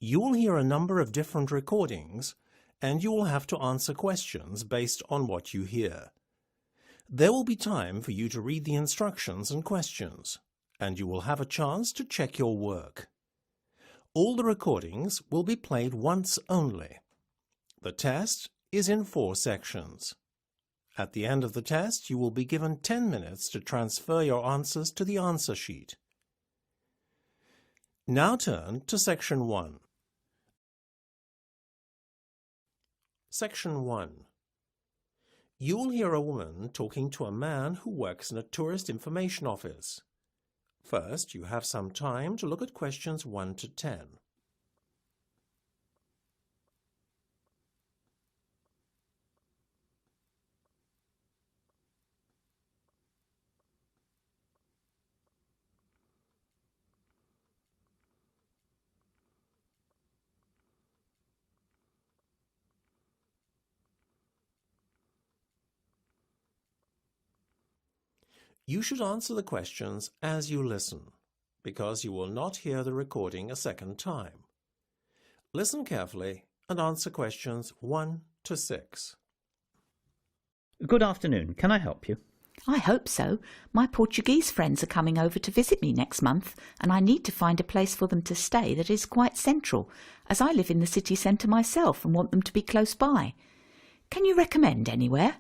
You will hear a number of different recordings, and you will have to answer questions based on what you hear. There will be time for you to read the instructions and questions, and you will have a chance to check your work. All the recordings will be played once only. The test is in 4 sections. At the end of the test, you will be given 10 minutes to transfer your answers to the answer sheet. Now turn to Section 1. Section 1. You will hear a woman talking to a man who works in a tourist information office. First, you have some time to look at questions 1 to 10. You should answer the questions as you listen, because you will not hear the recording a second time. Listen carefully and answer questions 1 to 6. Good afternoon. Can I help you? I hope so. My Portuguese friends are coming over to visit me next month, and I need to find a place for them to stay that is quite central, as I live in the city centre myself and want them to be close by. Can you recommend anywhere?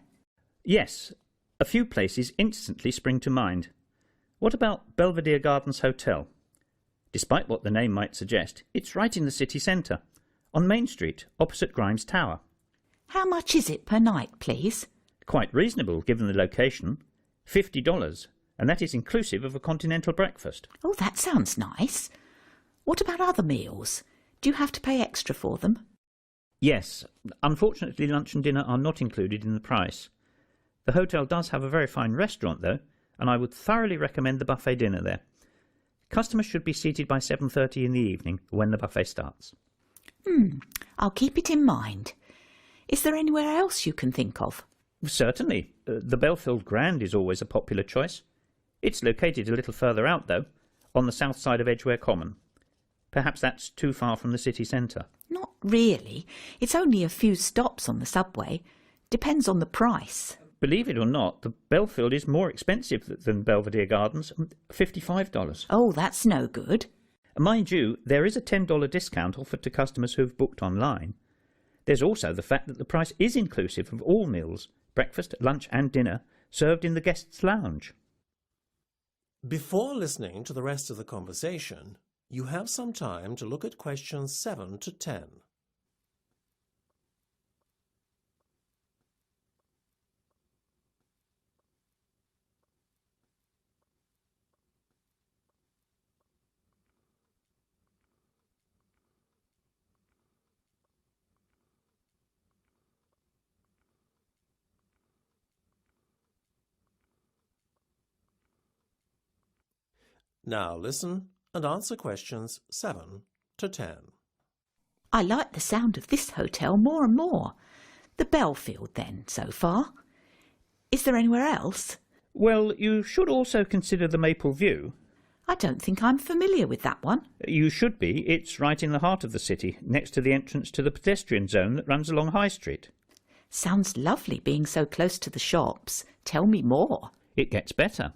Yes. A few places instantly spring to mind. What about Belvedere Gardens Hotel? Despite what the name might suggest, it's right in the city centre, on Main Street, opposite Grimes Tower. How much is it per night, please? Quite reasonable given the location. $50, and that is inclusive of a continental breakfast. Oh, that sounds nice. What about other meals? Do you have to pay extra for them? Yes. Unfortunately, lunch and dinner are not included in the price. The hotel does have a very fine restaurant, though, and I would thoroughly recommend the buffet dinner there. Customers should be seated by 7:30 in the evening, when the buffet starts. I'll keep it in mind. Is there anywhere else you can think of? Certainly. The Belfield Grand is always a popular choice. It's located a little further out, though, on the south side of Edgware Common. Perhaps that's too far from the city centre. Not really. It's only a few stops on the subway. Depends on the price. Believe it or not, the Belfield is more expensive than Belvedere Gardens, $55. Oh, that's no good. Mind you, there is a $10 discount offered to customers who've booked online. There's also the fact that the price is inclusive of all meals, breakfast, lunch and dinner, served in the guest's lounge. Before listening to the rest of the conversation, you have some time to look at questions 7 to 10. Now listen and answer questions 7 to 10. I like the sound of this hotel more and more. The Belfield, then, so far. Is there anywhere else? Well, you should also consider the Maple View. I don't think I'm familiar with that one. You should be. It's right in the heart of the city, next to the entrance to the pedestrian zone that runs along High Street. Sounds lovely being so close to the shops. Tell me more. It gets better.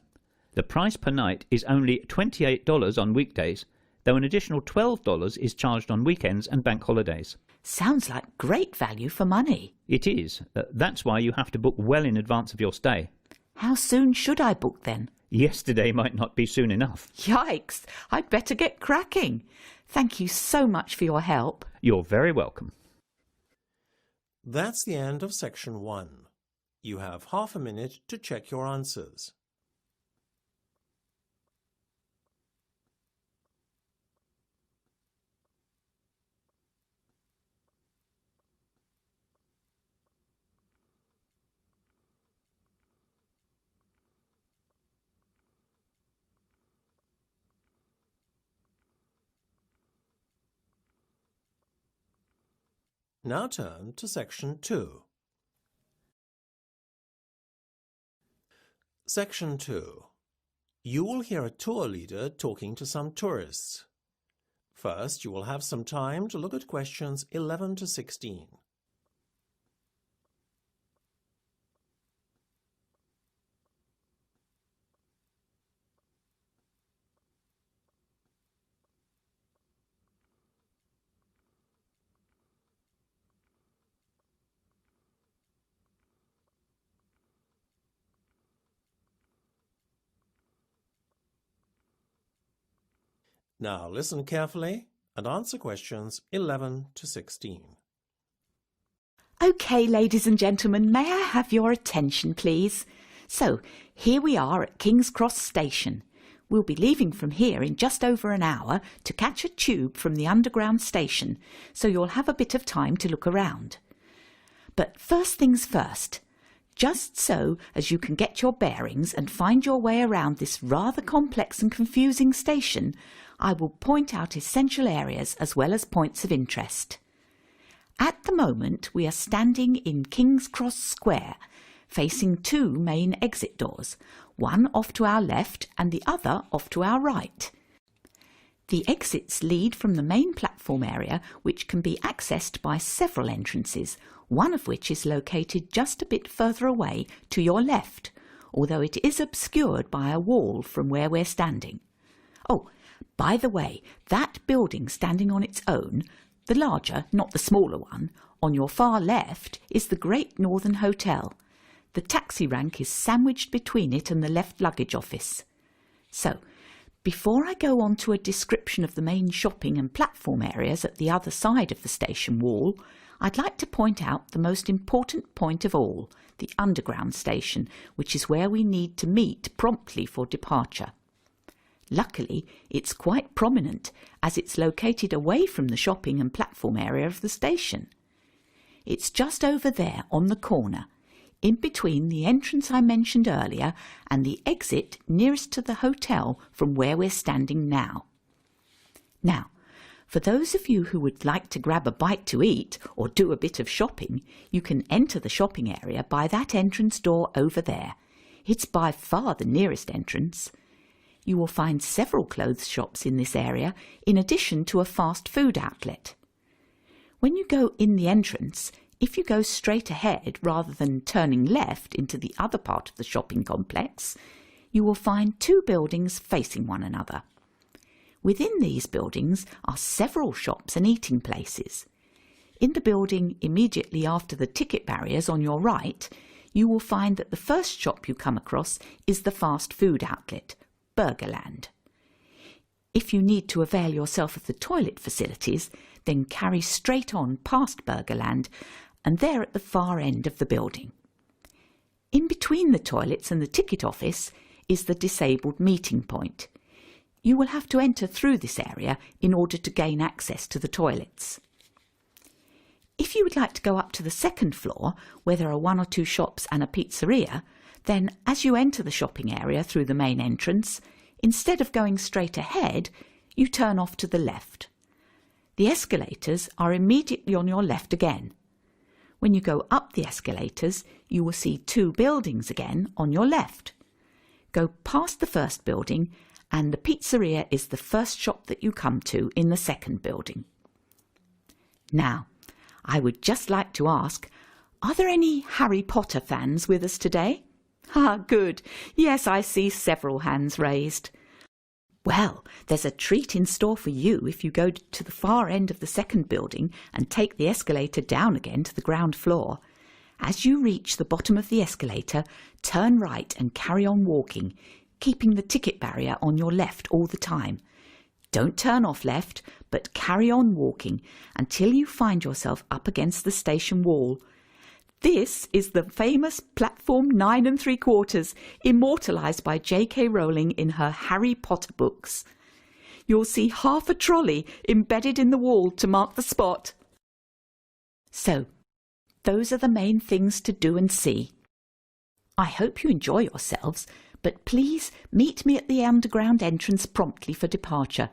The price per night is only $28 on weekdays, though an additional $12 is charged on weekends and bank holidays. Sounds like great value for money. It is. That's why you have to book well in advance of your stay. How soon should I book then? Yesterday might not be soon enough. Yikes! I'd better get cracking. Thank you so much for your help. You're very welcome. That's the end of Section 1. You have half a minute to check your answers. Now turn to Section 2. Section 2. You will hear a tour leader talking to some tourists. First, you will have some time to look at questions 11 to 16. Now listen carefully and answer questions 11 to 16. OK, ladies and gentlemen, may I have your attention, please? So, here we are at King's Cross Station. We'll be leaving from here in just over an hour to catch a tube from the underground station, so you'll have a bit of time to look around. But first things first. Just so as you can get your bearings and find your way around this rather complex and confusing station, I will point out essential areas as well as points of interest. At the moment we are standing in King's Cross Square, facing two main exit doors, one off to our left and the other off to our right. The exits lead from the main platform area, which can be accessed by several entrances, one of which is located just a bit further away to your left, although it is obscured by a wall from where we're standing. Oh, by the way, that building standing on its own, the larger, not the smaller one, on your far left is the Great Northern Hotel. The taxi rank is sandwiched between it and the left luggage office. So, before I go on to a description of the main shopping and platform areas at the other side of the station wall, I'd like to point out the most important point of all, the underground station, which is where we need to meet promptly for departure. Luckily, it's quite prominent, as it's located away from the shopping and platform area of the station. It's just over there on the corner, in between the entrance I mentioned earlier and the exit nearest to the hotel from where we're standing now. Now, for those of you who would like to grab a bite to eat or do a bit of shopping, you can enter the shopping area by that entrance door over there. It's by far the nearest entrance. You will find several clothes shops in this area, in addition to a fast food outlet. When you go in the entrance, if you go straight ahead rather than turning left into the other part of the shopping complex, you will find two buildings facing one another. Within these buildings are several shops and eating places. In the building immediately after the ticket barriers on your right, you will find that the first shop you come across is the fast food outlet, Burgerland. If you need to avail yourself of the toilet facilities, then carry straight on past Burgerland, and they're at the far end of the building. In between the toilets and the ticket office is the disabled meeting point. You will have to enter through this area in order to gain access to the toilets. If you would like to go up to the second floor, where there are one or two shops and a pizzeria, then as you enter the shopping area through the main entrance, instead of going straight ahead, you turn off to the left. The escalators are immediately on your left again. When you go up the escalators, you will see two buildings again on your left. Go past the first building, and the pizzeria is the first shop that you come to in the second building. Now, I would just like to ask, are there any Harry Potter fans with us today? Ah, good. Yes, I see several hands raised. Well, there's a treat in store for you if you go to the far end of the second building and take the escalator down again to the ground floor. As you reach the bottom of the escalator, turn right and carry on walking, keeping the ticket barrier on your left all the time. Don't turn off left, but carry on walking until you find yourself up against the station wall. This is the famous Platform 9 3/4, immortalised by J.K. Rowling in her Harry Potter books. You'll see half a trolley embedded in the wall to mark the spot. So, those are the main things to do and see. I hope you enjoy yourselves, but please meet me at the underground entrance promptly for departure.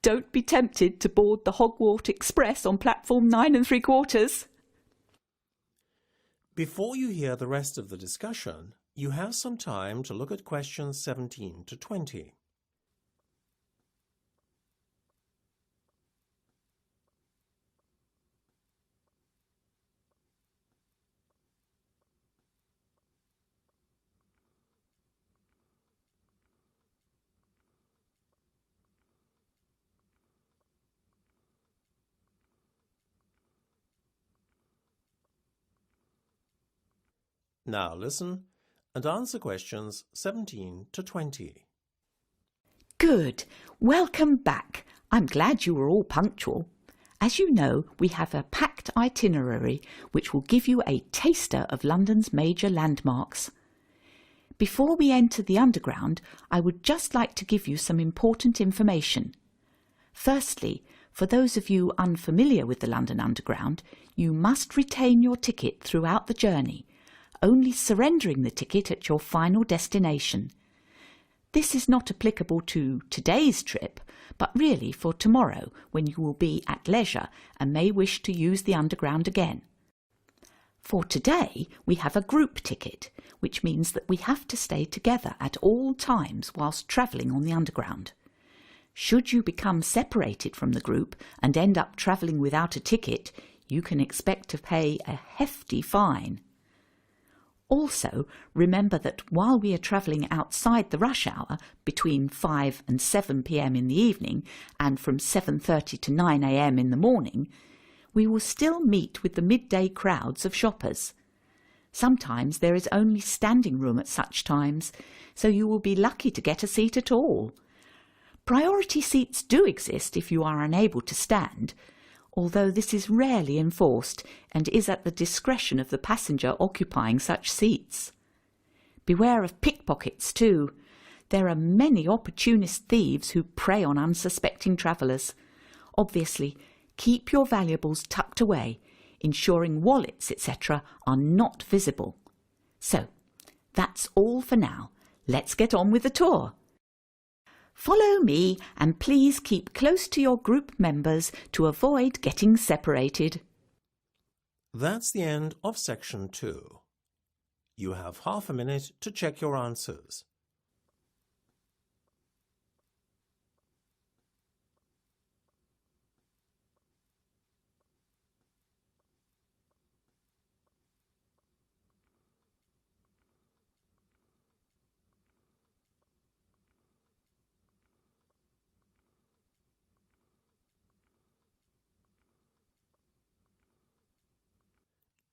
Don't be tempted to board the Hogwarts Express on Platform 9 3/4. Before you hear the rest of the discussion, you have some time to look at questions 17 to 20. Now listen and answer questions 17 to 20. Good. Welcome back. I'm glad you were all punctual. As you know, we have a packed itinerary which will give you a taster of London's major landmarks. Before we enter the Underground, I would just like to give you some important information. Firstly, for those of you unfamiliar with the London Underground, you must retain your ticket throughout the journey, only surrendering the ticket at your final destination. This is not applicable to today's trip, but really for tomorrow, when you will be at leisure and may wish to use the Underground again. For today, we have a group ticket, which means that we have to stay together at all times whilst travelling on the Underground. Should you become separated from the group and end up travelling without a ticket, you can expect to pay a hefty fine. Also, remember that while we are travelling outside the rush hour, between 5 and 7 p.m. in the evening and from 7:30 to 9 a.m. in the morning, we will still meet with the midday crowds of shoppers. Sometimes there is only standing room at such times, so you will be lucky to get a seat at all. Priority seats do exist if you are unable to stand, although this is rarely enforced and is at the discretion of the passenger occupying such seats. Beware of pickpockets too. There are many opportunist thieves who prey on unsuspecting travellers. Obviously, keep your valuables tucked away, ensuring wallets, etc. are not visible. So, that's all for now. Let's get on with the tour. Follow me and please keep close to your group members to avoid getting separated. That's the end of section 2. You have half a minute to check your answers.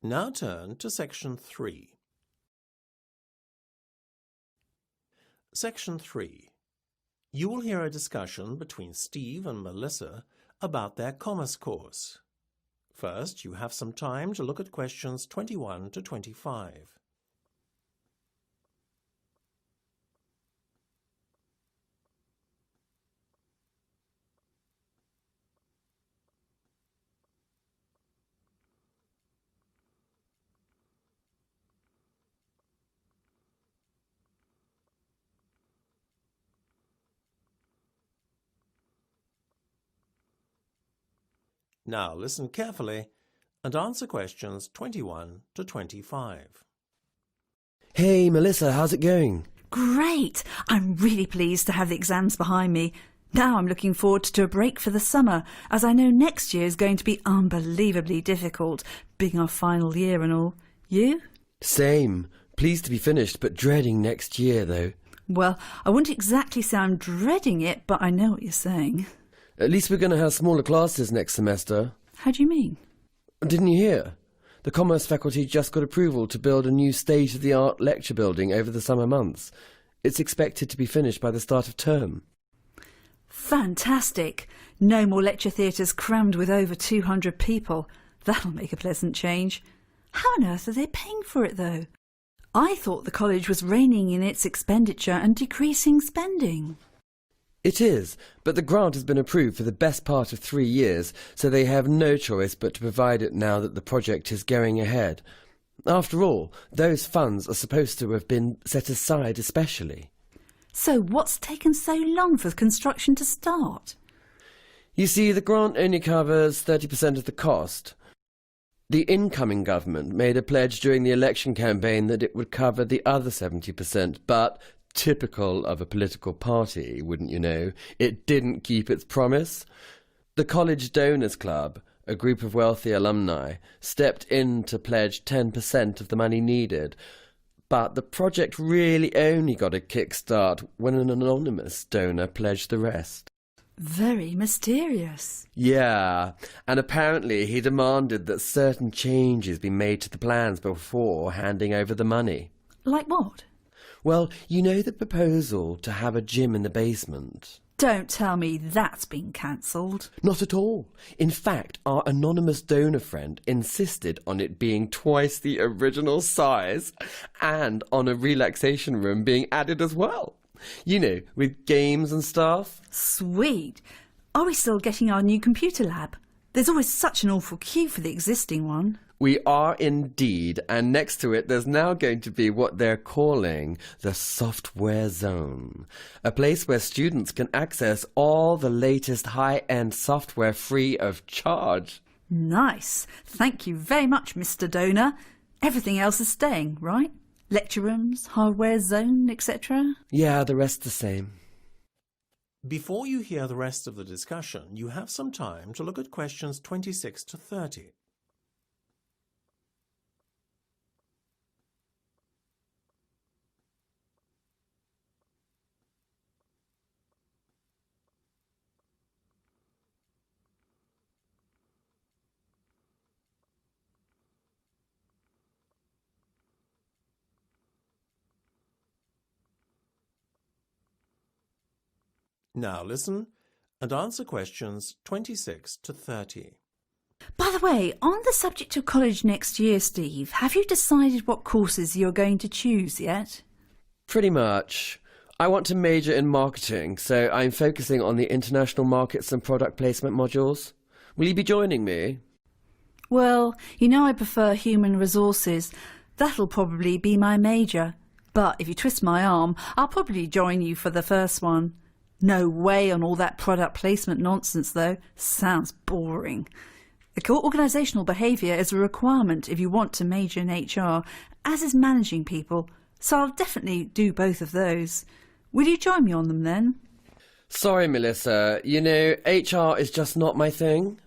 Now turn to section 3. Section 3. You will hear a discussion between Steve and Melissa about their commerce course. First, you have some time to look at questions 21 to 25. Now listen carefully and answer questions 21 to 25. Hey, Melissa, how's it going? Great! I'm really pleased to have the exams behind me. Now I'm looking forward to a break for the summer, as I know next year is going to be unbelievably difficult, being our final year and all. You? Same. Pleased to be finished, but dreading next year, though. Well, I wouldn't exactly say I'm dreading it, but I know what you're saying. At least we're going to have smaller classes next semester. How do you mean? Didn't you hear? The Commerce faculty just got approval to build a new state-of-the-art lecture building over the summer months. It's expected to be finished by the start of term. Fantastic! No more lecture theatres crammed with over 200 people. That'll make a pleasant change. How on earth are they paying for it, though? I thought the college was reining in its expenditure and decreasing spending. It is, but the grant has been approved for the best part of 3 years, so they have no choice but to provide it now that the project is going ahead. After all, those funds are supposed to have been set aside especially. So what's taken so long for the construction to start? You see, the grant only covers 30% of the cost. The incoming government made a pledge during the election campaign that it would cover the other 70%, but typical of a political party, wouldn't you know, it didn't keep its promise. The College Donors Club, a group of wealthy alumni, stepped in to pledge 10% of the money needed, but the project really only got a kickstart when an anonymous donor pledged the rest. Very mysterious. Yeah, and apparently he demanded that certain changes be made to the plans before handing over the money. Like what? Well, you know the proposal to have a gym in the basement? Don't tell me that's been cancelled. Not at all. In fact, our anonymous donor friend insisted on it being twice the original size and on a relaxation room being added as well. You know, with games and stuff. Sweet. Are we still getting our new computer lab? There's always such an awful queue for the existing one. We are indeed, and next to it there's now going to be what they're calling the Software Zone, a place where students can access all the latest high-end software free of charge. Nice. Thank you very much, Mr. Donor. Everything else is staying, right? Lecture rooms, hardware zone, etc.? Yeah, the rest the same. Before you hear the rest of the discussion, you have some time to look at questions 26 to 30. Now listen and answer questions 26 to 30. By the way, on the subject of college next year, Steve, have you decided what courses you're going to choose yet? Pretty much. I want to major in marketing, so I'm focusing on the international markets and product placement modules. Will you be joining me? Well, you know I prefer human resources. That'll probably be my major. But if you twist my arm, I'll probably join you for the first one. No way on all that product placement nonsense, though. Sounds boring. Organisational behaviour is a requirement if you want to major in HR, as is managing people, so I'll definitely do both of those. Will you join me on them then? Sorry, Melissa. You know, HR is just not my thing.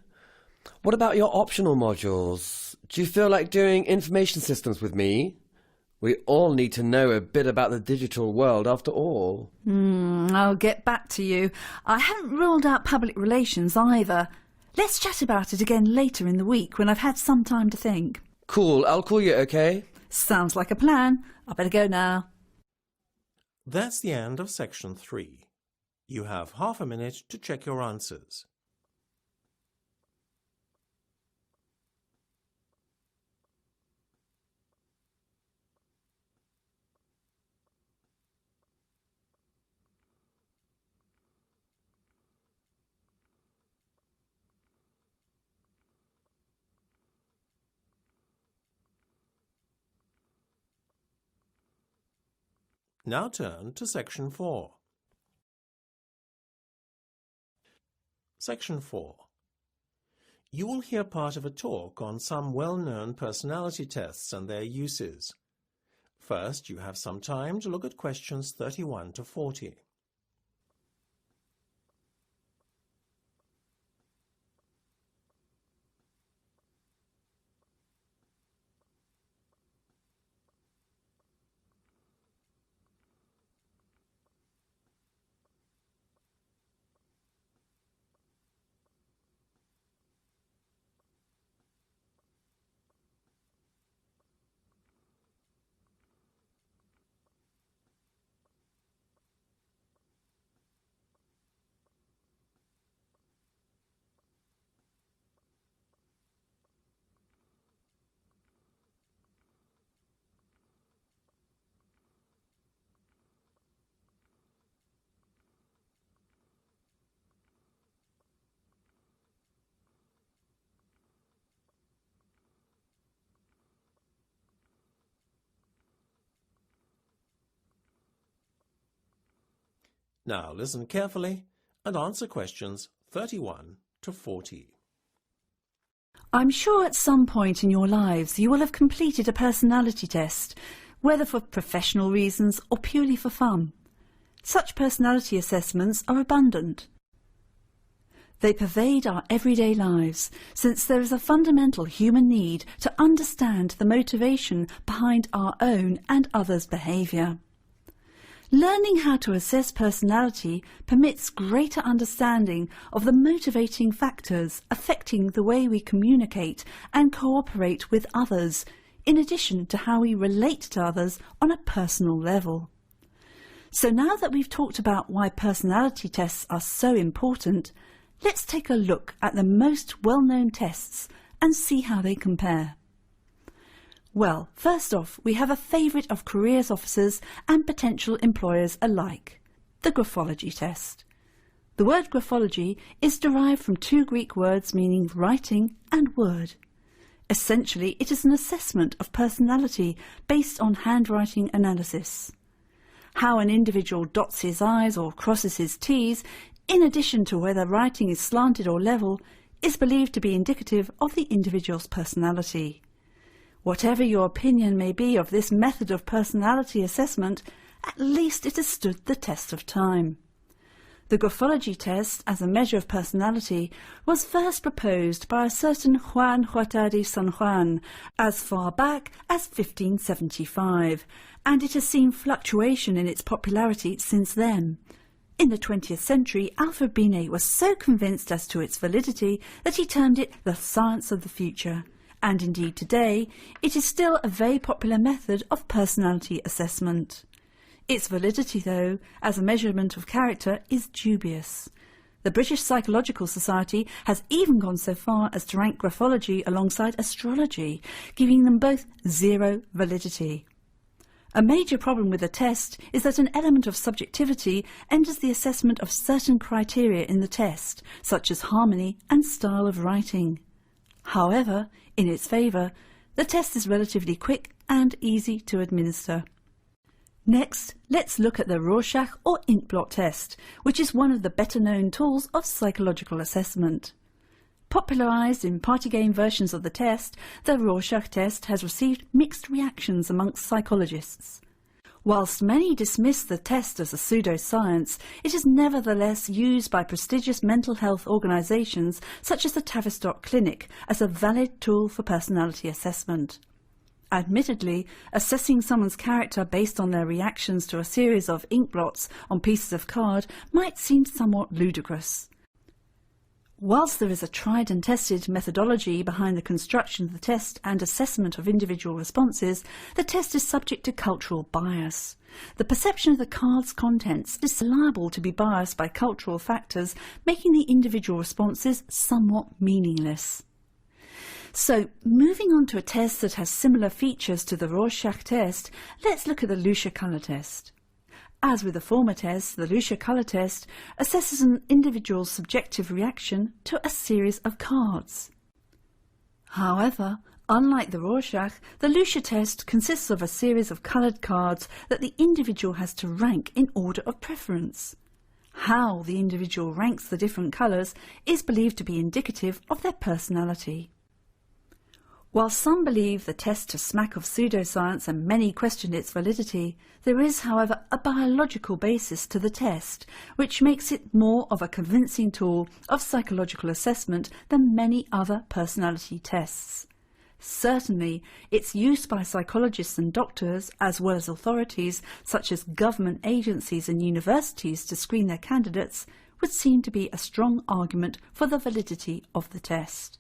What about your optional modules? Do you feel like doing information systems with me? We all need to know a bit about the digital world after all. I'll get back to you. I haven't ruled out public relations either. Let's chat about it again later in the week when I've had some time to think. Cool, I'll call you, okay? Sounds like a plan. I better go now. That's the end of section 3. You have half a minute to check your answers. Now turn to section 4. Section 4. You will hear part of a talk on some well-known personality tests and their uses. First, you have some time to look at questions 31 to 40. Now listen carefully and answer questions 31 to 40. I'm sure at some point in your lives you will have completed a personality test, whether for professional reasons or purely for fun. Such personality assessments are abundant. They pervade our everyday lives, since there is a fundamental human need to understand the motivation behind our own and others' behaviour. Learning how to assess personality permits greater understanding of the motivating factors affecting the way we communicate and cooperate with others, in addition to how we relate to others on a personal level. So now that we've talked about why personality tests are so important, let's take a look at the most well-known tests and see how they compare. Well, first off, we have a favourite of careers officers and potential employers alike, the Graphology Test. The word graphology is derived from two Greek words meaning writing and word. Essentially, it is an assessment of personality based on handwriting analysis. How an individual dots his I's or crosses his T's, in addition to whether writing is slanted or level, is believed to be indicative of the individual's personality. Whatever your opinion may be of this method of personality assessment, at least it has stood the test of time. The Graphology Test, as a measure of personality, was first proposed by a certain Juan Huerta de San Juan as far back as 1575, and it has seen fluctuation in its popularity since then. In the 20th century, Alfred Binet was so convinced as to its validity that he termed it the science of the future. And indeed today, it is still a very popular method of personality assessment. Its validity, though, as a measurement of character, is dubious. The British Psychological Society has even gone so far as to rank graphology alongside astrology, giving them both zero validity. A major problem with the test is that an element of subjectivity enters the assessment of certain criteria in the test, such as harmony and style of writing. However, in its favour, the test is relatively quick and easy to administer. Next, let's look at the Rorschach or inkblot test, which is one of the better-known tools of psychological assessment. Popularised in party game versions of the test, the Rorschach test has received mixed reactions amongst psychologists. Whilst many dismiss the test as a pseudoscience, it is nevertheless used by prestigious mental health organisations such as the Tavistock Clinic as a valid tool for personality assessment. Admittedly, assessing someone's character based on their reactions to a series of inkblots on pieces of card might seem somewhat ludicrous. Whilst there is a tried and tested methodology behind the construction of the test and assessment of individual responses, the test is subject to cultural bias. The perception of the card's contents is liable to be biased by cultural factors, making the individual responses somewhat meaningless. So, moving on to a test that has similar features to the Rorschach test, let's look at the Lucia colour test. As with the former test, the Lucia colour test assesses an individual's subjective reaction to a series of cards. However, unlike the Rorschach, the Lucia test consists of a series of coloured cards that the individual has to rank in order of preference. How the individual ranks the different colours is believed to be indicative of their personality. While some believe the test to smack of pseudoscience and many question its validity, there is, however, a biological basis to the test, which makes it more of a convincing tool of psychological assessment than many other personality tests. Certainly, its use by psychologists and doctors, as well as authorities such as government agencies and universities to screen their candidates, would seem to be a strong argument for the validity of the test.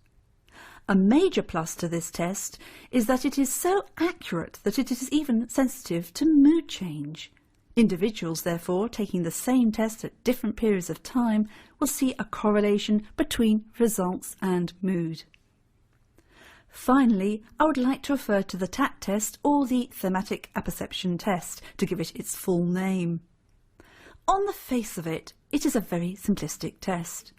A major plus to this test is that it is so accurate that it is even sensitive to mood change. Individuals, therefore, taking the same test at different periods of time will see a correlation between results and mood. Finally, I would like to refer to the Tat Test or the Thematic Apperception Test to give it its full name. On the face of it, it is a very simplistic test.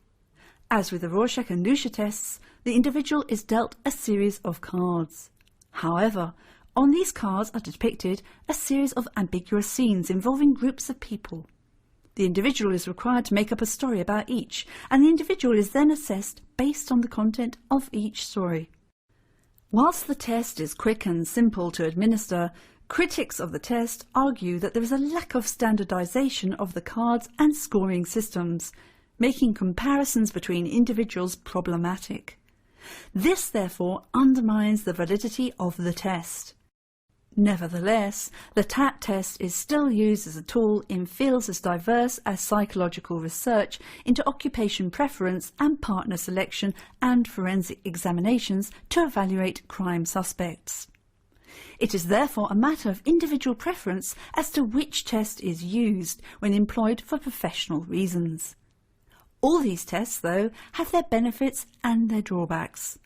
As with the Rorschach and Lucia tests, the individual is dealt a series of cards. However, on these cards are depicted a series of ambiguous scenes involving groups of people. The individual is required to make up a story about each, and the individual is then assessed based on the content of each story. Whilst the test is quick and simple to administer, critics of the test argue that there is a lack of standardisation of the cards and scoring systems, making comparisons between individuals problematic. This, therefore, undermines the validity of the test. Nevertheless, the Tat Test is still used as a tool in fields as diverse as psychological research into occupation preference and partner selection and forensic examinations to evaluate crime suspects. It is therefore a matter of individual preference as to which test is used when employed for professional reasons. All these tests, though, have their benefits and their drawbacks.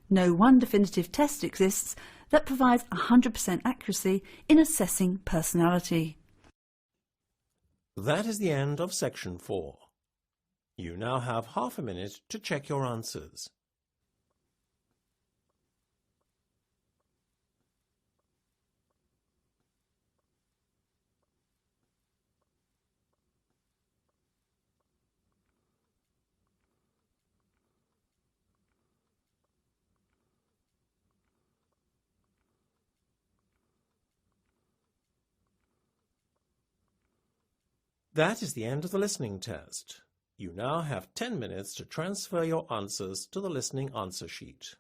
No one definitive test exists that provides 100% accuracy in assessing personality. That is the end of section 4. You now have half a minute to check your answers. That is the end of the listening test. You now have 10 minutes to transfer your answers to the listening answer sheet.